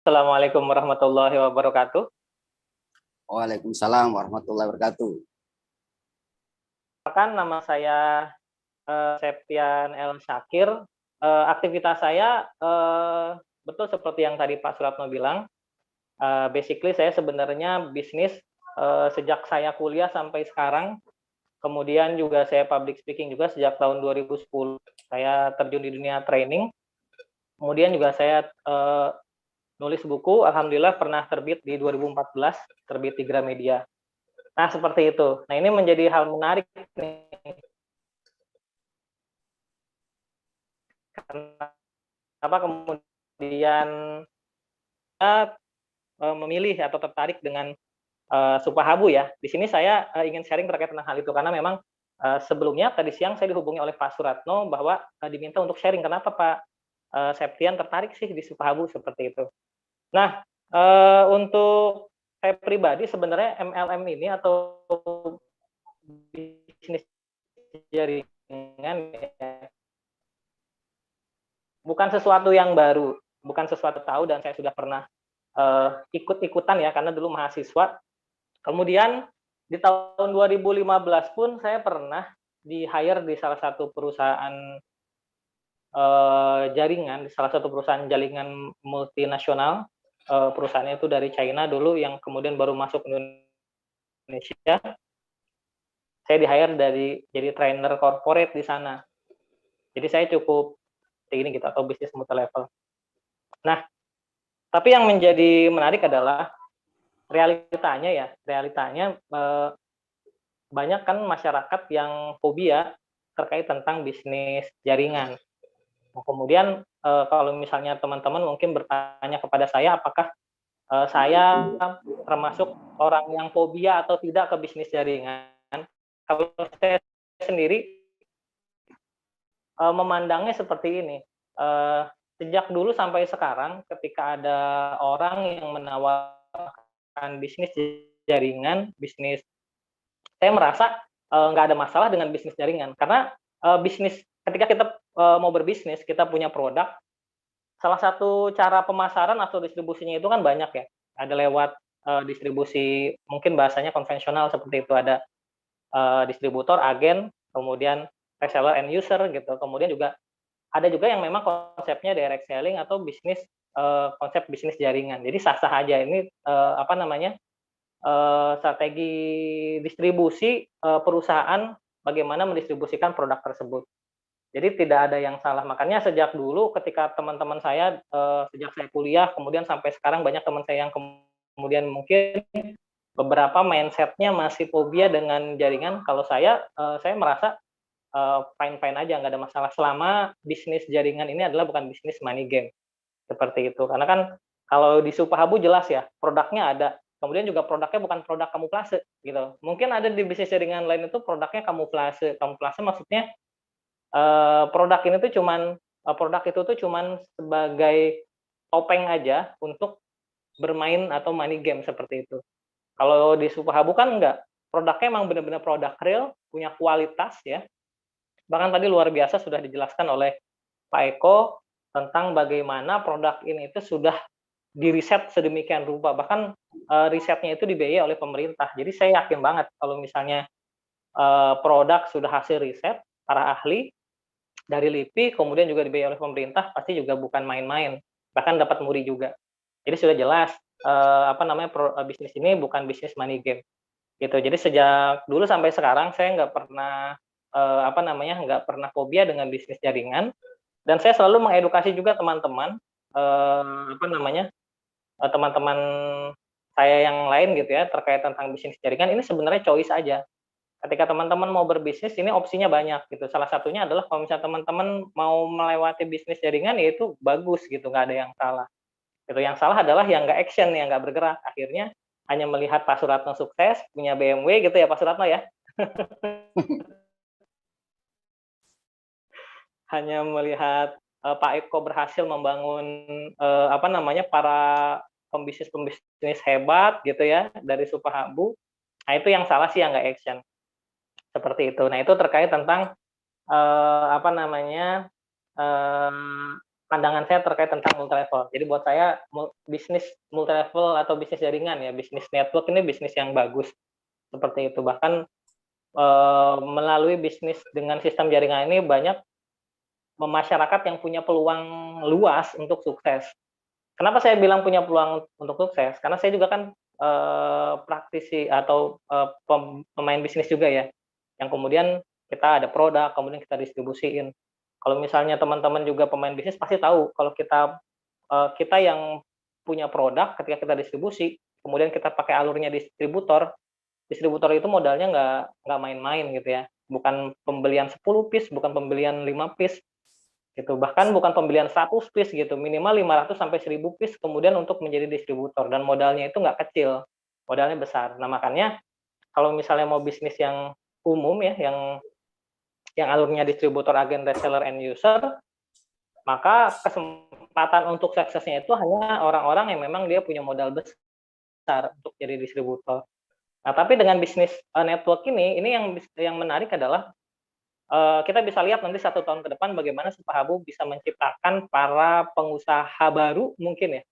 Assalamualaikum warahmatullahi wabarakatuh. Waalaikumsalam warahmatullahi wabarakatuh. Perkenalkan, nama saya Septian El Syakir. Aktivitas saya betul seperti yang tadi Pak Suratno bilang. Basically saya sebenarnya bisnis sejak saya kuliah sampai sekarang. Kemudian juga saya public speaking juga sejak tahun 2010. Saya terjun di dunia training. Kemudian juga saya nulis buku, alhamdulillah pernah terbit di 2014, terbit di Gramedia. Nah, seperti itu. Nah, ini menjadi hal menarik nih. Kenapa kemudian saya memilih atau tertarik dengan Supahabu ya. Di sini saya ingin sharing terkait tentang hal itu karena memang sebelumnya tadi siang saya dihubungi oleh Pak Suratno bahwa diminta untuk sharing kenapa Pak Septian tertarik sih di Supahabu seperti itu. Nah, untuk saya pribadi sebenarnya MLM ini atau bisnis jaringan ya, bukan sesuatu yang baru, bukan sesuatu tahu dan saya sudah pernah ikut-ikutan ya karena dulu mahasiswa. Kemudian di tahun 2015 pun saya pernah di-hire di salah satu perusahaan jaringan, di salah satu perusahaan jaringan multinasional. Perusahaannya itu dari China dulu yang kemudian baru masuk Indonesia. Saya di-hire jadi trainer corporate di sana. Jadi saya cukup ini gitu atau bisnis multi level. Nah, tapi yang menjadi menarik adalah realitanya banyak kan masyarakat yang fobia terkait tentang bisnis jaringan. Nah, kemudian kalau misalnya teman-teman mungkin bertanya kepada saya apakah saya termasuk orang yang fobia atau tidak ke bisnis jaringan. Kalau saya sendiri memandangnya seperti ini. Sejak dulu sampai sekarang ketika ada orang yang menawarkan bisnis jaringan, saya merasa nggak ada masalah dengan bisnis jaringan karena bisnis ketika kita mau berbisnis kita punya produk, salah satu cara pemasaran atau distribusinya itu kan banyak ya, ada lewat distribusi mungkin bahasanya konvensional seperti itu, ada distributor, agen, kemudian reseller and user gitu, kemudian juga ada juga yang memang konsepnya direct selling atau bisnis konsep bisnis jaringan. Jadi sah-sah aja ini apa namanya strategi distribusi perusahaan bagaimana mendistribusikan produk tersebut. Jadi tidak ada yang salah. Makanya sejak dulu ketika teman-teman saya sejak saya kuliah kemudian sampai sekarang banyak teman saya yang kemudian mungkin beberapa mindsetnya masih fobia dengan jaringan. Kalau saya merasa fine-fine aja, nggak ada masalah selama bisnis jaringan ini adalah bukan bisnis money game seperti itu. Karena kan kalau di Supahabu jelas ya produknya ada, kemudian juga produknya bukan produk kamuflase gitu. Mungkin ada di bisnis jaringan lain itu produknya kamuflase. Kamuflase maksudnya produk ini tuh produk itu tuh cuman sebagai topeng aja untuk bermain atau money game seperti itu. Kalau di Supahabu kan enggak, produknya emang benar-benar produk real, punya kualitas ya. Bahkan tadi luar biasa sudah dijelaskan oleh Pak Eko tentang bagaimana produk ini itu sudah diriset sedemikian rupa, bahkan risetnya itu dibiayai oleh pemerintah. Jadi saya yakin banget kalau misalnya produk sudah hasil riset para ahli dari LIPI, kemudian juga dibiayai oleh pemerintah, pasti juga bukan main-main, bahkan dapat muri juga. Jadi sudah jelas apa namanya bisnis ini bukan bisnis money game gitu. Jadi sejak dulu sampai sekarang saya nggak pernah apa namanya nggak pernah fobia dengan bisnis jaringan dan saya selalu mengedukasi juga teman-teman apa namanya teman-teman saya yang lain gitu ya terkait tentang bisnis jaringan ini sebenarnya choice aja. Ketika teman-teman mau berbisnis ini opsinya banyak gitu. Salah satunya adalah kalau misalnya teman-teman mau melewati bisnis jaringan ya itu bagus gitu, nggak ada yang salah. Gitu. Yang salah adalah yang nggak action, yang nggak bergerak. Akhirnya hanya melihat Pak Suratno sukses punya BMW gitu ya Pak Suratno ya. Hanya melihat Pak Eko berhasil membangun apa namanya para pembisnis hebat gitu ya dari Supahabu. Nah itu yang salah sih yang nggak action seperti itu. Nah itu terkait tentang apa namanya pandangan saya terkait tentang multi level. Jadi buat saya bisnis multi level atau bisnis jaringan ya, bisnis network ini bisnis yang bagus seperti itu. Bahkan melalui bisnis dengan sistem jaringan ini banyak masyarakat yang punya peluang luas untuk sukses. Kenapa saya bilang punya peluang untuk sukses? Karena saya juga kan praktisi atau pemain bisnis juga ya, yang kemudian kita ada produk, kemudian kita distribusiin. Kalau misalnya teman-teman juga pemain bisnis pasti tahu kalau kita yang punya produk ketika kita distribusi, kemudian kita pakai alurnya distributor, distributor itu modalnya nggak main-main gitu ya. Bukan pembelian 10 piece, bukan pembelian 5 piece gitu. Bahkan bukan pembelian 100 piece gitu, minimal 500 sampai 1000 piece kemudian untuk menjadi distributor dan modalnya itu nggak kecil, modalnya besar. Nah, makanya kalau misalnya mau bisnis yang umum ya, yang alurnya distributor, agen, reseller, end user, maka kesempatan untuk suksesnya itu hanya orang-orang yang memang dia punya modal besar untuk jadi distributor. Nah, tapi dengan bisnis network ini yang menarik adalah kita bisa lihat nanti 1 tahun ke depan bagaimana Supahabu bisa menciptakan para pengusaha baru mungkin ya,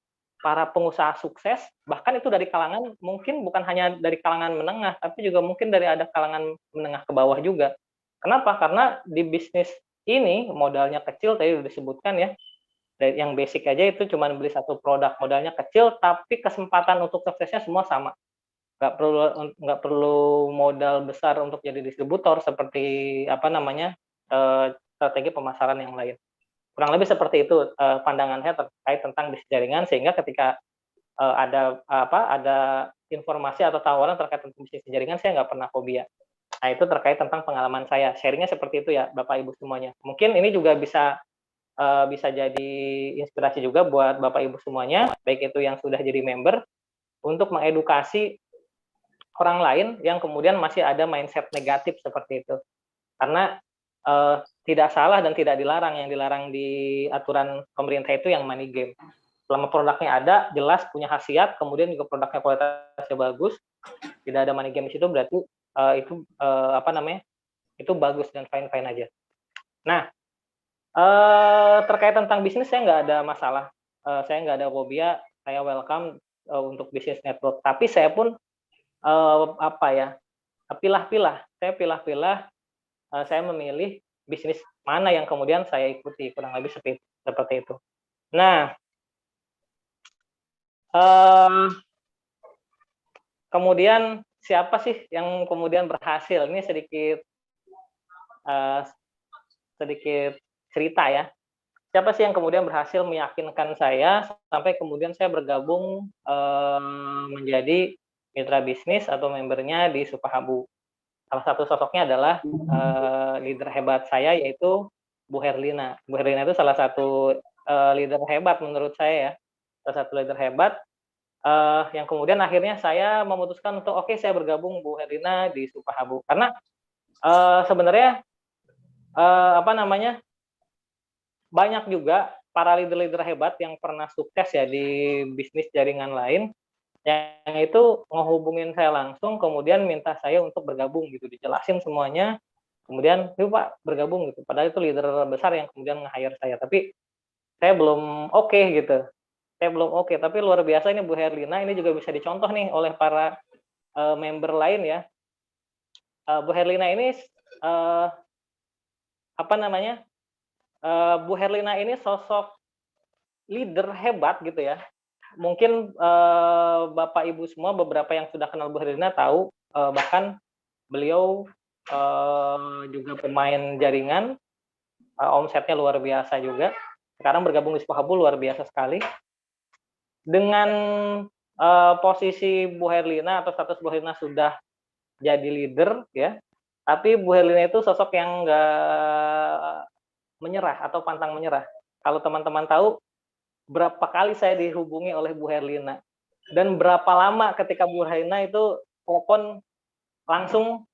para pengusaha sukses, bahkan itu dari kalangan mungkin bukan hanya dari kalangan menengah, tapi juga mungkin dari ada kalangan menengah ke bawah juga. Kenapa? Karena di bisnis ini modalnya kecil, tadi sudah disebutkan ya, dari yang basic aja itu cuma beli 1 produk, modalnya kecil, tapi kesempatan untuk suksesnya semua sama. Nggak perlu modal besar untuk jadi distributor seperti strategi pemasaran yang lain. Kurang lebih seperti itu pandangan saya terkait tentang bisnis jaringan, sehingga ketika ada informasi atau tawaran terkait tentang bisnis jaringan, saya nggak pernah fobia. Nah, itu terkait tentang pengalaman saya. Sharingnya seperti itu ya, Bapak Ibu semuanya. Mungkin ini juga bisa jadi inspirasi juga buat Bapak Ibu semuanya, baik itu yang sudah jadi member, untuk mengedukasi orang lain yang kemudian masih ada mindset negatif seperti itu. Karena tidak salah dan tidak dilarang, yang dilarang di aturan pemerintah itu yang money game. Selama produknya ada, jelas punya khasiat, kemudian juga produknya kualitasnya bagus, tidak ada money game di situ, berarti itu bagus dan fine-fine aja. Nah, terkait tentang bisnis saya nggak ada masalah, saya nggak ada fobia, saya welcome untuk bisnis network. Tapi saya pun pilah-pilah. Saya pilah-pilah, saya memilih bisnis mana yang kemudian saya ikuti, kurang lebih seperti itu. Nah, kemudian siapa sih yang kemudian berhasil? Ini sedikit cerita ya. Siapa sih yang kemudian berhasil meyakinkan saya sampai kemudian saya bergabung menjadi mitra bisnis atau membernya di Supahabu. Salah satu sosoknya adalah leader hebat saya, yaitu Bu Herlina. Bu Herlina itu salah satu leader hebat menurut saya ya, salah satu leader hebat yang kemudian akhirnya saya memutuskan untuk saya bergabung Bu Herlina di Supahabu, karena sebenarnya banyak juga para leader-leader hebat yang pernah sukses ya di bisnis jaringan lain, yang itu ngehubungin saya langsung, kemudian minta saya untuk bergabung gitu, dijelasin semuanya, kemudian yuk Pak bergabung gitu. Padahal itu leader besar yang kemudian nge-hire saya, tapi saya belum gitu. Saya belum tapi luar biasa ini Bu Herlina, ini juga bisa dicontoh nih oleh para member lain ya. Bu Herlina ini Bu Herlina ini sosok leader hebat gitu ya. Mungkin Bapak Ibu semua beberapa yang sudah kenal Bu Herlina tahu, bahkan beliau juga pemain jaringan, omsetnya luar biasa juga. Sekarang bergabung di Supahabu, luar biasa sekali. Dengan posisi Bu Herlina atau status Bu Herlina sudah jadi leader ya, tapi Bu Herlina itu sosok yang nggak menyerah atau pantang menyerah. Kalau teman-teman tahu, berapa kali saya dihubungi oleh Bu Herlina, dan berapa lama ketika Bu Herlina itu telepon langsung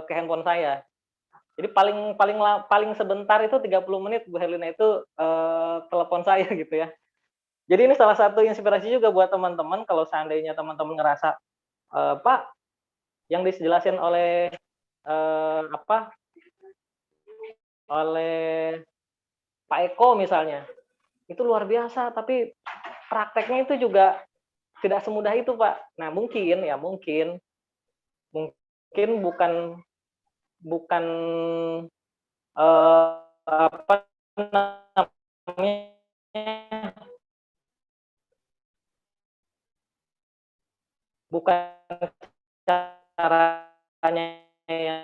ke handphone saya. Jadi paling sebentar itu 30 menit Bu Herlina itu telepon saya gitu ya. Jadi ini salah satu inspirasi juga buat teman-teman, kalau seandainya teman-teman ngerasa Pak, yang dijelasin oleh oleh Pak Eko misalnya, itu luar biasa, tapi prakteknya itu juga tidak semudah itu, Pak. Nah, mungkin bukan bukan apa namanya, bukan caranya yang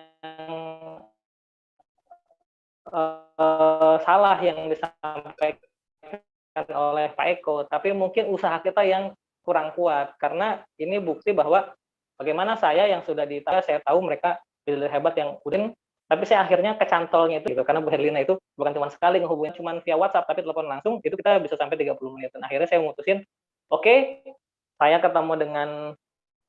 salah yang disampaikan oleh Pak Eko, tapi mungkin usaha kita yang kurang kuat. Karena ini bukti bahwa bagaimana saya yang sudah di Italia, saya tahu mereka leader hebat yang udah, tapi saya akhirnya kecantolnya itu gitu. Karena Bu Herlina itu bukan cuma sekali ngehubungin cuma via WhatsApp, tapi telepon langsung, itu kita bisa sampai 30 menit. Dan akhirnya saya memutusin, oke, saya ketemu dengan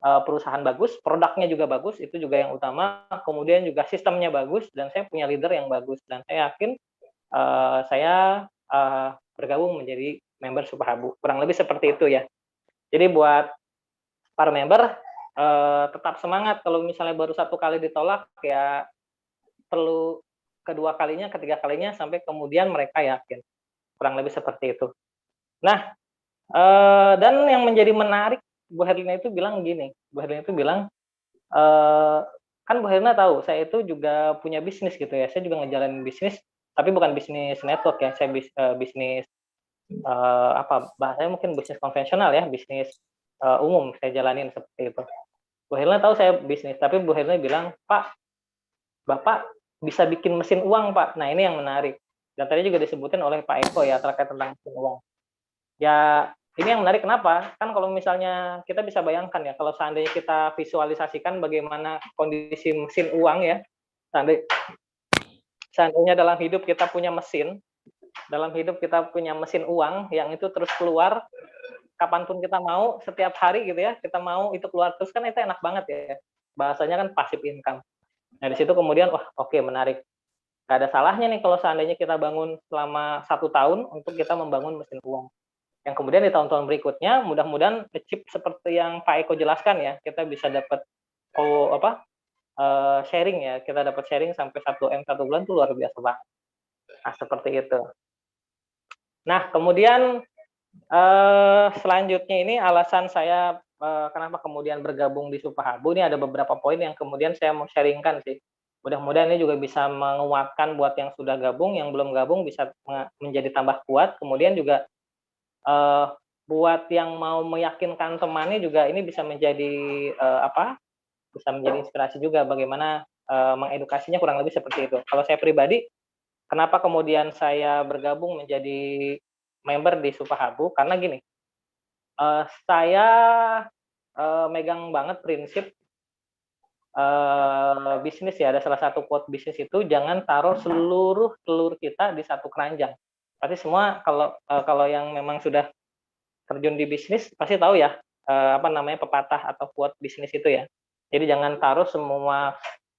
perusahaan bagus, produknya juga bagus, itu juga yang utama, kemudian juga sistemnya bagus, dan saya punya leader yang bagus, dan saya yakin saya bergabung menjadi member Superhabu. Kurang lebih seperti itu ya. Jadi buat para member, tetap semangat. Kalau misalnya baru satu kali ditolak, ya perlu kedua kalinya, ketiga kalinya, sampai kemudian mereka yakin. Kurang lebih seperti itu. Nah, dan yang menjadi menarik, Bu Herlina itu bilang gini, Bu Herlina itu bilang, kan Bu Herlina tahu, saya itu juga punya bisnis gitu ya, saya juga ngejalanin bisnis, tapi bukan bisnis network ya, saya bisnis, apa bahasanya mungkin bisnis konvensional ya, bisnis umum saya jalanin seperti itu. Bu Herlina tahu saya bisnis, tapi Bu Herlina bilang, Pak, Bapak bisa bikin mesin uang, Pak. Nah, ini yang menarik. Dan tadi juga disebutin oleh Pak Eko ya, terkait tentang mesin uang. Ya, ini yang menarik kenapa? Kan kalau misalnya kita bisa bayangkan ya, kalau seandainya kita visualisasikan bagaimana kondisi mesin uang ya, seandainya dalam hidup kita punya mesin, dalam hidup kita punya mesin uang yang itu terus keluar kapanpun kita mau, setiap hari gitu ya, kita mau itu keluar terus, kan itu enak banget ya. Bahasanya kan passive income. Nah, di situ kemudian, wah oke, menarik. Gak ada salahnya nih kalau seandainya kita bangun selama 1 tahun untuk kita membangun mesin uang. Yang kemudian di tahun-tahun berikutnya, mudah-mudahan achieve seperti yang Pak Eko jelaskan ya, kita bisa dapat sharing ya, kita dapat sharing sampai 1M 1 bulan itu luar biasa banget. Nah, seperti itu. Nah, kemudian selanjutnya ini alasan saya kenapa kemudian bergabung di Superhabu, ini ada beberapa poin yang kemudian saya mau sharingkan sih. Mudah-mudahan ini juga bisa menguatkan buat yang sudah gabung, yang belum gabung bisa menjadi tambah kuat. Kemudian juga buat yang mau meyakinkan temannya juga ini bisa menjadi bisa menjadi inspirasi juga bagaimana mengedukasinya, kurang lebih seperti itu. Kalau saya pribadi, kenapa kemudian saya bergabung menjadi member di Superhabu? Karena gini, saya megang banget prinsip bisnis ya, ada salah satu quote bisnis itu, jangan taruh seluruh telur kita di satu keranjang. Pasti semua kalau yang memang sudah terjun di bisnis pasti tahu ya, pepatah atau quote bisnis itu ya. Jadi jangan taruh semua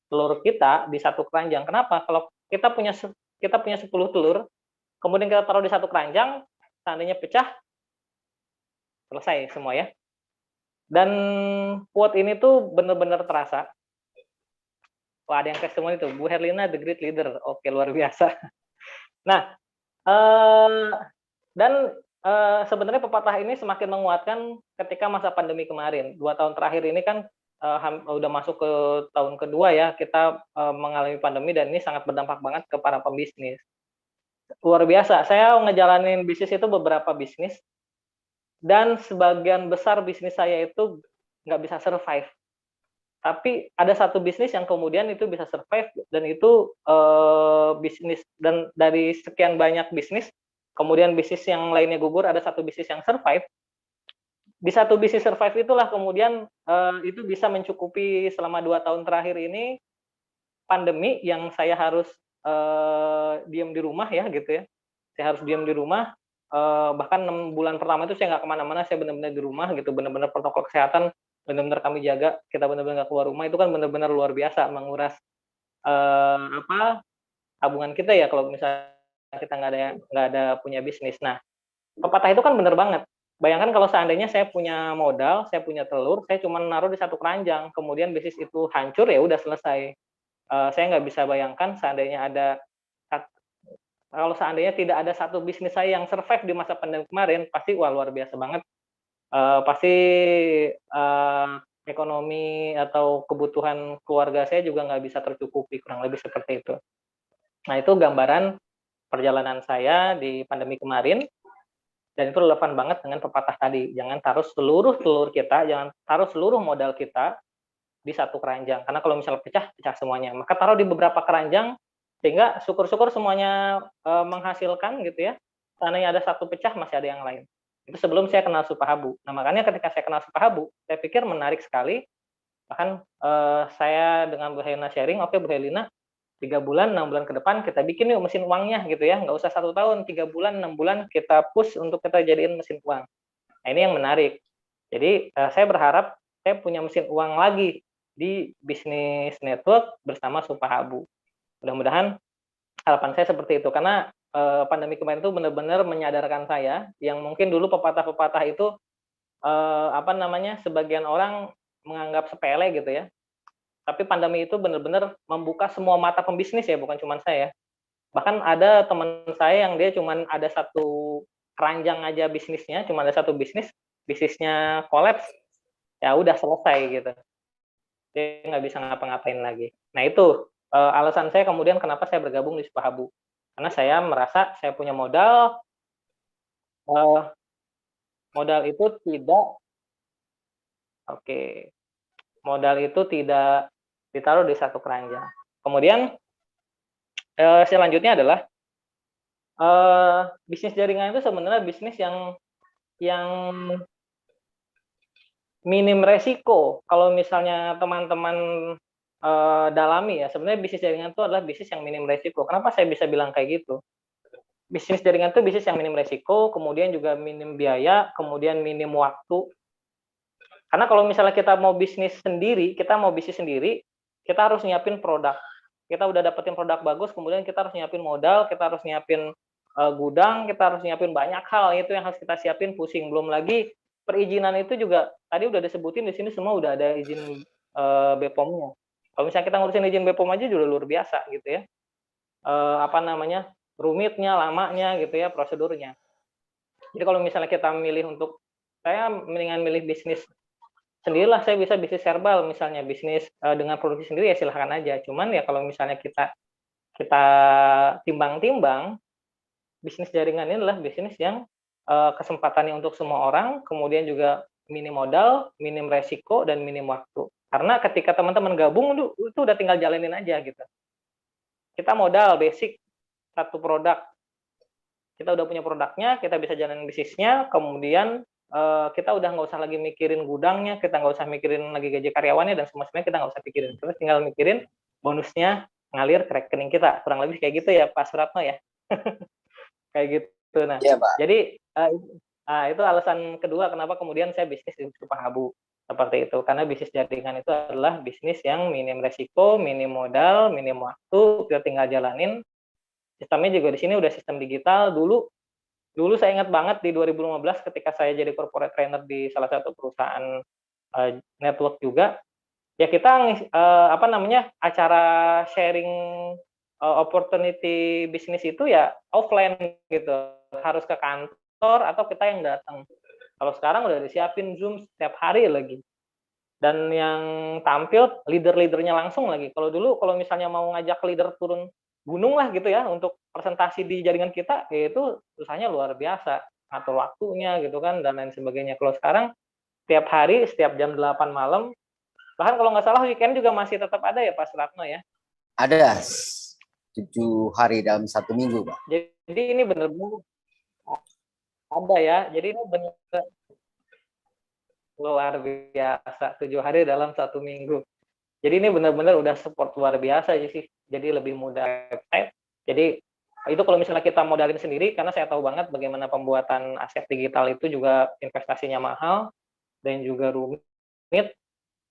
telur kita di satu keranjang. Kenapa? Kalau kita punya 10 telur, kemudian kita taruh di satu keranjang, seandainya pecah, selesai semua ya. Dan quote ini tuh benar-benar terasa. Wah, ada yang testimoni itu, Bu Herlina the great leader. Oke, luar biasa. Nah, dan sebenarnya pepatah ini semakin menguatkan ketika masa pandemi kemarin. 2 tahun terakhir ini kan udah masuk ke tahun kedua ya, kita mengalami pandemi, dan ini sangat berdampak banget ke para pembisnis. Luar biasa, saya ngejalanin bisnis itu beberapa bisnis, dan sebagian besar bisnis saya itu nggak bisa survive. Tapi ada satu bisnis yang kemudian itu bisa survive, dan itu bisnis, dan dari sekian banyak bisnis, kemudian bisnis yang lainnya gugur, ada satu bisnis yang survive. Di satu bisnis survive itulah kemudian itu bisa mencukupi selama 2 tahun terakhir ini pandemi yang saya harus diam di rumah ya gitu ya. Saya harus diam di rumah, bahkan 6 bulan pertama itu saya nggak kemana-mana, saya benar-benar di rumah gitu, benar-benar protokol kesehatan benar-benar kami jaga, kita benar-benar nggak keluar rumah, itu kan benar-benar luar biasa menguras tabungan kita ya kalau misalnya kita nggak ada punya bisnis. Nah, pepatah itu kan benar banget. Bayangkan kalau seandainya saya punya modal, saya punya telur, saya cuma naruh di satu keranjang, kemudian bisnis itu hancur, ya udah selesai. Saya nggak bisa bayangkan seandainya ada kalau seandainya tidak ada satu bisnis saya yang survive di masa pandemi kemarin, pasti wah luar biasa banget. Pasti ekonomi atau kebutuhan keluarga saya juga nggak bisa tercukupi, kurang lebih seperti itu. Nah, itu gambaran perjalanan saya di pandemi kemarin, dan itu relevan banget dengan pepatah tadi. Jangan taruh seluruh telur kita, jangan taruh seluruh modal kita di satu keranjang. Karena kalau misalnya pecah, pecah semuanya. Maka taruh di beberapa keranjang, sehingga syukur-syukur semuanya menghasilkan gitu ya. Seandainya ada satu pecah, masih ada yang lain. Itu sebelum saya kenal Supahabu. Nah, makanya ketika saya kenal Supahabu, saya pikir menarik sekali. Bahkan saya dengan Bu Helena sharing, oke Bu Helena, 3 bulan, 6 bulan ke depan kita bikin yuk mesin uangnya gitu ya. Nggak usah 1 tahun, 3 bulan, 6 bulan kita push untuk kita jadiin mesin uang. Nah, ini yang menarik. Jadi saya berharap saya punya mesin uang lagi di bisnis network bersama Supahabu. Mudah-mudahan harapan saya seperti itu, karena pandemi kemarin itu benar-benar menyadarkan saya yang mungkin dulu pepatah-pepatah itu sebagian orang menganggap sepele gitu ya. Tapi pandemi itu benar-benar membuka semua mata pembisnis ya, bukan cuma saya. Bahkan ada teman saya yang dia cuma ada satu keranjang aja bisnisnya, cuma ada satu bisnisnya kolaps, ya udah selesai gitu. Dia nggak bisa ngapa-ngapain lagi. Nah itu alasan saya kemudian kenapa saya bergabung di Supahabu. Karena saya merasa saya punya modal, modal itu tidak, oke, modal itu tidak ditaruh di satu keranjang. Kemudian selanjutnya adalah bisnis jaringan itu sebenarnya bisnis yang minim resiko. Kalau misalnya teman-teman dalami ya, sebenarnya bisnis jaringan itu adalah bisnis yang minim resiko. Kenapa saya bisa bilang kayak gitu? Bisnis jaringan itu bisnis yang minim resiko, kemudian juga minim biaya, kemudian minim waktu. Karena kalau misalnya kita mau bisnis sendiri, kita harus nyiapin produk. Kita udah dapetin produk bagus, kemudian kita harus nyiapin modal, kita harus nyiapin gudang, kita harus nyiapin banyak hal, itu yang harus kita siapin, pusing. Belum lagi perizinan itu juga tadi udah disebutin di sini semua udah ada izin BPOM-nya. Kalau misalnya kita ngurusin izin BPOM aja juga luar biasa gitu ya. Rumitnya, lamanya gitu ya prosedurnya. Jadi kalau misalnya kita milih untuk, saya mendingan milih bisnis sendirilah, saya bisa bisnis herbal misalnya, bisnis dengan produksi sendiri ya silahkan aja. Cuman ya kalau misalnya kita timbang-timbang, bisnis jaringan ini adalah bisnis yang kesempatannya untuk semua orang, kemudian juga minim modal, minim resiko, dan minim waktu. Karena ketika teman-teman gabung itu udah tinggal jalanin aja gitu. Kita modal basic satu produk, kita udah punya produknya, kita bisa jalanin bisnisnya, kemudian kita udah nggak usah lagi mikirin gudangnya, kita nggak usah mikirin lagi gaji karyawannya, dan semuanya kita nggak usah pikirin. Terus tinggal mikirin bonusnya ngalir ke rekening kita. Kurang lebih kayak gitu ya Pak Suratno ya. Kayak gitu. Nah, Iya, Pak. jadi itu alasan kedua kenapa kemudian saya bisnis di Supahabu. Seperti itu. Karena bisnis jaringan itu adalah bisnis yang minim resiko, minim modal, minim waktu, kita tinggal jalanin. Sistemnya juga di sini udah sistem digital. Dulu saya ingat banget di 2015 ketika saya jadi corporate trainer di salah satu perusahaan network juga, ya kita acara sharing opportunity bisnis itu ya offline gitu, harus ke kantor atau kita yang datang. Kalau sekarang udah disiapin Zoom setiap hari lagi, dan yang tampil leader-leadernya langsung lagi. Kalau dulu kalau misalnya mau ngajak leader turun gunung lah gitu ya untuk presentasi di jaringan kita, ya itu susahnya luar biasa, ngatur waktunya gitu kan dan lain sebagainya. Kalau sekarang tiap hari setiap jam 8 malam, bahkan kalau nggak salah weekend juga masih tetap ada ya Pak Suratno ya. Ada 7 hari dalam 1 minggu, Pak. Jadi ini benar-benar ada ya. Jadi ini benar luar biasa, 7 hari dalam 1 minggu. Jadi ini benar-benar udah support luar biasa sih. Jadi lebih mudah website. Jadi itu kalau misalnya kita modalin sendiri, karena saya tahu banget bagaimana pembuatan aset digital itu juga investasinya mahal dan juga rumit.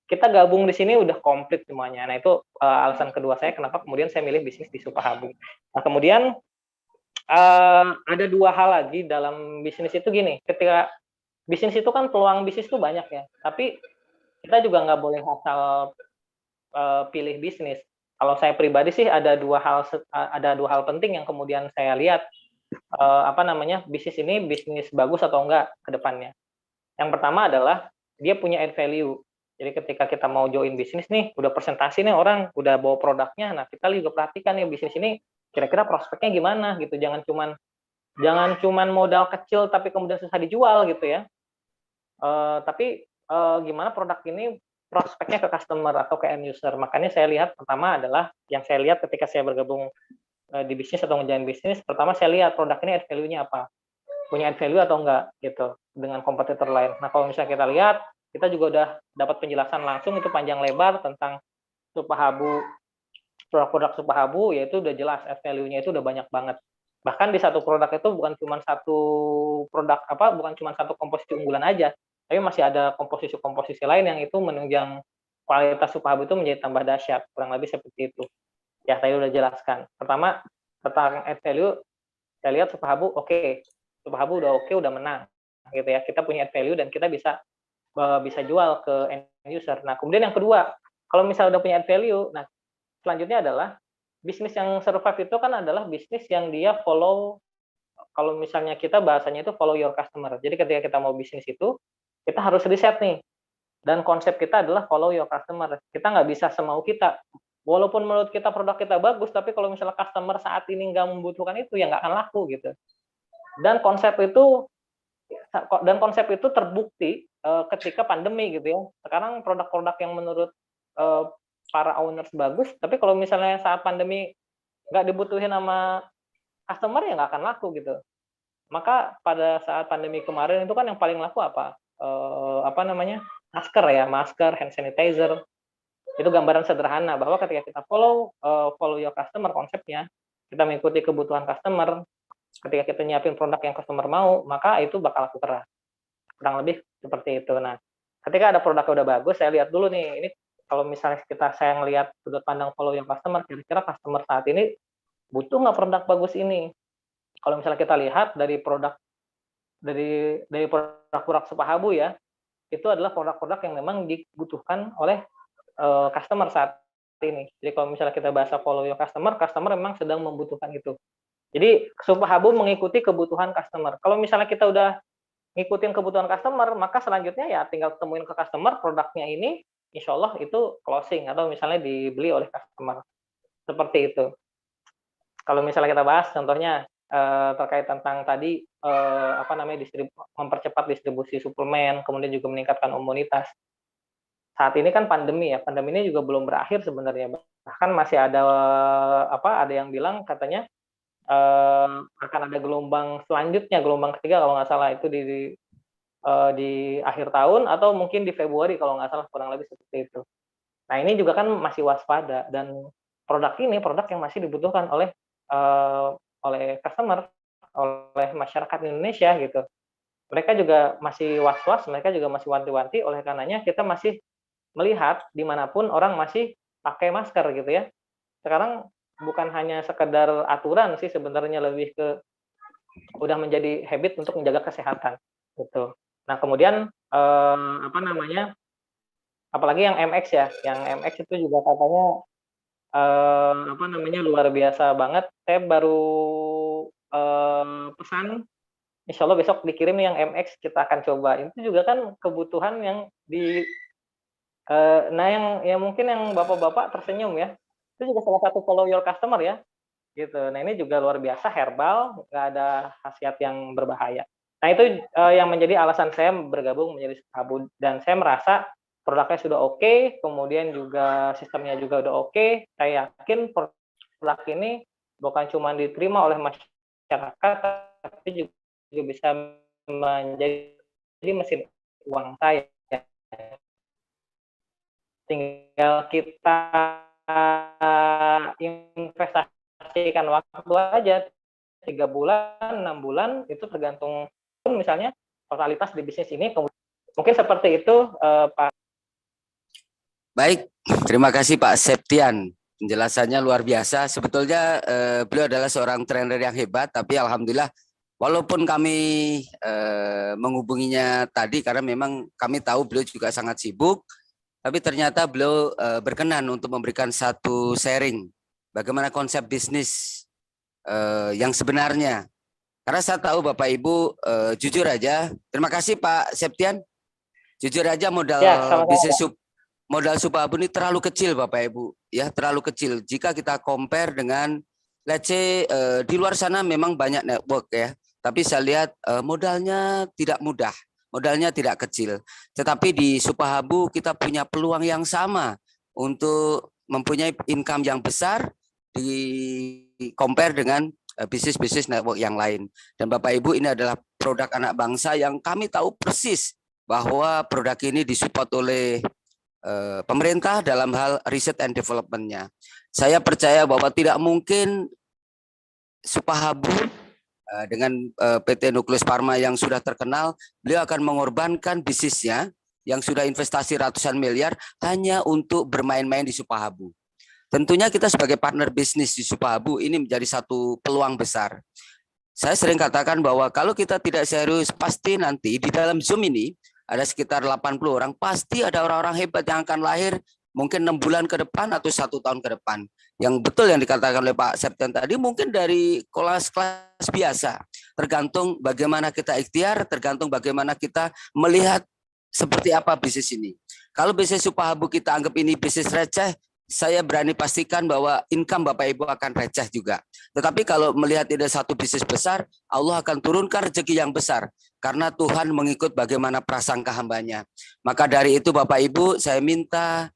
Kita gabung di sini udah komplit semuanya. Nah itu alasan kedua saya kenapa kemudian saya milih bisnis di Supahabu. Nah kemudian ada 2 hal lagi dalam bisnis itu gini. Ketika bisnis itu kan peluang bisnis itu banyak ya. Tapi kita juga nggak boleh asal pilih bisnis. kalau saya pribadi sih ada dua hal penting yang kemudian saya lihat bisnis ini bisnis bagus atau enggak ke depannya. Yang pertama adalah dia punya add value. Jadi ketika kita mau join bisnis nih, udah presentasi nih orang, udah bawa produknya, nah kita juga perhatikan nih bisnis ini kira-kira prospeknya gimana gitu. Jangan cuman modal kecil tapi kemudian susah dijual gitu ya. Tapi gimana produk ini prospeknya ke customer atau ke end user. Makanya saya lihat pertama adalah yang saya lihat ketika saya bergabung di bisnis atau ngejalan bisnis, pertama saya lihat produk ini add value-nya apa, punya add value atau enggak gitu dengan kompetitor lain. Nah kalau misalnya kita lihat, kita juga udah dapat penjelasan langsung itu panjang lebar tentang Supahabu, produk-produk Supahabu, yaitu udah jelas add value-nya itu udah banyak banget. Bahkan di satu produk itu bukan cuma satu komposisi unggulan aja, tapi masih ada komposisi-komposisi lain yang itu menunjang kualitas Supahabu itu menjadi tambah dahsyat, kurang lebih seperti itu. Ya, tadi udah jelaskan. Pertama, tentang add value, saya lihat Supahabu Supahabu udah udah menang, gitu ya. Kita punya add value dan kita bisa jual ke end user. Nah, kemudian yang kedua, kalau misalnya udah punya add value, nah selanjutnya adalah bisnis yang survive itu kan adalah bisnis yang dia follow, kalau misalnya kita bahasanya itu follow your customer. Jadi ketika kita mau bisnis itu, kita harus riset nih. Dan konsep kita adalah follow your customer. Kita nggak bisa semau kita. Walaupun menurut kita produk kita bagus, tapi kalau misalnya customer saat ini nggak membutuhkan itu, ya nggak akan laku gitu. Dan konsep itu terbukti ketika pandemi gitu ya. Sekarang produk-produk yang menurut para owners bagus, tapi kalau misalnya saat pandemi nggak dibutuhin sama customer, ya nggak akan laku gitu. Maka pada saat pandemi kemarin itu kan yang paling laku apa? Masker, hand sanitizer. Itu gambaran sederhana bahwa ketika kita follow your customer konsepnya, kita mengikuti kebutuhan customer, ketika kita nyiapin produk yang customer mau, maka itu bakal laku keras. Kurang lebih seperti itu. Nah, ketika ada produk yang udah bagus, saya lihat dulu nih, ini kalau misalnya saya ngelihat sudut pandang follow your customer, kira-kira customer saat ini butuh nggak produk bagus ini? Kalau misalnya kita lihat dari produk Supahabu ya, itu adalah produk-produk yang memang dibutuhkan oleh customer saat ini. Jadi kalau misalnya kita bahasa follow your customer memang sedang membutuhkan itu. Jadi Supahabu mengikuti kebutuhan customer. Kalau misalnya kita udah ngikutin kebutuhan customer, maka selanjutnya ya tinggal temuin ke customer produknya ini, insya Allah itu closing atau misalnya dibeli oleh customer. Seperti itu. Kalau misalnya kita bahas contohnya terkait tentang tadi mempercepat distribusi suplemen, kemudian juga meningkatkan imunitas. Saat ini kan pandemi ya, pandemi ini juga belum berakhir sebenarnya. Bahkan masih ada yang bilang katanya akan ada gelombang selanjutnya, gelombang ketiga kalau nggak salah itu di akhir tahun atau mungkin di Februari kalau nggak salah, kurang lebih seperti itu. Nah ini juga kan masih waspada dan produk ini produk yang masih dibutuhkan oleh customer, oleh masyarakat Indonesia gitu. Mereka juga masih was-was, mereka juga masih wanti-wanti, oleh karenanya kita masih melihat dimanapun orang masih pakai masker gitu ya. Sekarang bukan hanya sekedar aturan sih sebenarnya, lebih ke udah menjadi habit untuk menjaga kesehatan gitu. Nah kemudian apalagi yang MX ya, yang MX itu juga katanya luar biasa banget. Saya baru pesan, insya Allah besok dikirim yang MX, kita akan coba. Itu juga kan kebutuhan yang yang mungkin yang bapak-bapak tersenyum ya, itu juga salah satu follow your customer ya, gitu. Nah ini juga luar biasa, herbal, nggak ada khasiat yang berbahaya. Nah itu yang menjadi alasan saya bergabung menjadi Supahabu, dan saya merasa produknya sudah oke, kemudian juga sistemnya juga udah oke. Saya yakin produk ini bukan cuma diterima oleh masyarakat, tapi juga bisa menjadi mesin uang saya. Tinggal kita investasikan waktu aja, 3 bulan, 6 bulan, itu tergantung misalnya totalitas di bisnis ini. Mungkin seperti itu, Pak. Baik, terima kasih Pak Septian. Penjelasannya luar biasa. Sebetulnya beliau adalah seorang trainer yang hebat, tapi alhamdulillah walaupun kami menghubunginya tadi karena memang kami tahu beliau juga sangat sibuk, Tapi ternyata beliau berkenan untuk memberikan satu sharing bagaimana konsep bisnis yang sebenarnya. Karena saya tahu Bapak Ibu jujur aja, terima kasih Pak Septian. Jujur aja Ya, modal sama-sama. modal Supabu ini terlalu kecil Bapak Ibu, ya terlalu kecil. Jika kita compare dengan, let's say di luar sana memang banyak network ya, tapi saya lihat modalnya tidak mudah, modalnya tidak kecil. Tetapi di Supahabu kita punya peluang yang sama untuk mempunyai income yang besar di compare dengan bisnis-bisnis network yang lain. Dan Bapak Ibu, ini adalah produk anak bangsa yang kami tahu persis bahwa produk ini disupport oleh pemerintah dalam hal riset and development-nya. Saya percaya bahwa tidak mungkin Supahabu dengan PT Nukleus Pharma yang sudah terkenal, beliau akan mengorbankan bisnisnya yang sudah investasi ratusan miliar hanya untuk bermain-main di Supahabu. Tentunya kita sebagai partner bisnis di Supahabu ini menjadi satu peluang besar. Saya sering katakan bahwa kalau kita tidak serius, pasti nanti di dalam Zoom ini ada sekitar 80 orang, pasti ada orang-orang hebat yang akan lahir mungkin 6 bulan ke depan atau 1 tahun ke depan. Yang betul yang dikatakan oleh Pak Septian tadi, mungkin dari kelas-kelas biasa. Tergantung bagaimana kita ikhtiar, tergantung bagaimana kita melihat seperti apa bisnis ini. Kalau bisnis Supahabu kita anggap ini bisnis receh, saya berani pastikan bahwa income Bapak Ibu akan receh juga. Tetapi kalau melihat ada satu bisnis besar, Allah akan turunkan rezeki yang besar. Karena Tuhan mengikut bagaimana prasangka hambanya. Maka dari itu Bapak Ibu, saya minta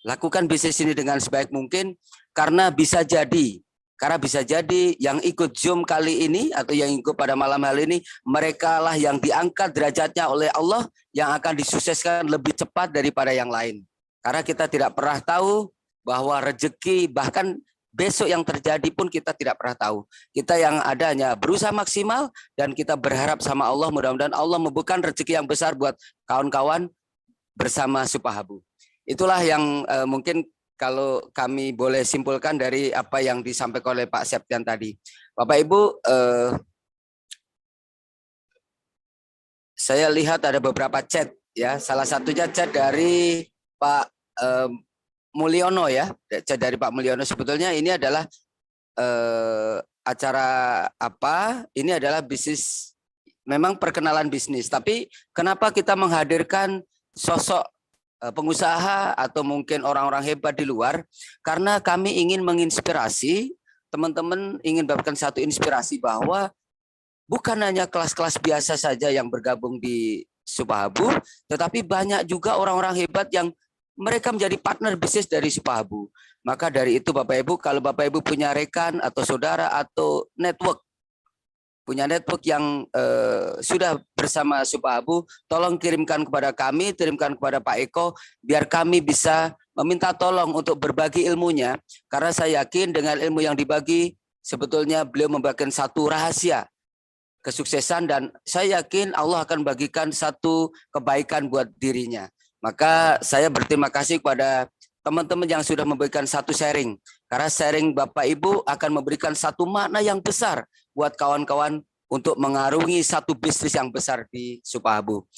lakukan bisnis ini dengan sebaik mungkin. Karena bisa jadi yang ikut Zoom kali ini atau yang ikut pada malam hari ini, mereka lah yang diangkat derajatnya oleh Allah, yang akan disukseskan lebih cepat daripada yang lain. Karena kita tidak pernah tahu bahwa rezeki bahkan besok yang terjadi pun kita tidak pernah tahu. Kita yang ada hanya berusaha maksimal dan kita berharap sama Allah, mudah-mudahan Allah membukakan rezeki yang besar buat kawan-kawan bersama Supahabu. Itulah yang mungkin kalau kami boleh simpulkan dari apa yang disampaikan oleh Pak Septian tadi. Bapak Ibu, saya lihat ada beberapa chat ya. Salah satunya chat dari Pak Mulyono ya, dari Pak Mulyono. Sebetulnya ini adalah acara apa? Ini adalah bisnis, memang perkenalan bisnis. Tapi kenapa kita menghadirkan sosok pengusaha atau mungkin orang-orang hebat di luar? Karena kami ingin menginspirasi teman-teman, ingin memberikan satu inspirasi bahwa bukan hanya kelas-kelas biasa saja yang bergabung di Supahabu, tetapi banyak juga orang-orang hebat yang mereka menjadi partner bisnis dari Supahabu. Maka dari itu Bapak Ibu, kalau Bapak Ibu punya rekan atau saudara atau punya network yang sudah bersama Supahabu, tolong kirimkan kepada kami, kirimkan kepada Pak Eko, biar kami bisa meminta tolong untuk berbagi ilmunya. Karena saya yakin dengan ilmu yang dibagi, sebetulnya beliau membagikan satu rahasia kesuksesan, dan saya yakin Allah akan bagikan satu kebaikan buat dirinya. Maka saya berterima kasih kepada teman-teman yang sudah memberikan satu sharing. Karena sharing Bapak Ibu akan memberikan satu makna yang besar buat kawan-kawan untuk mengarungi satu bisnis yang besar di Supahabu.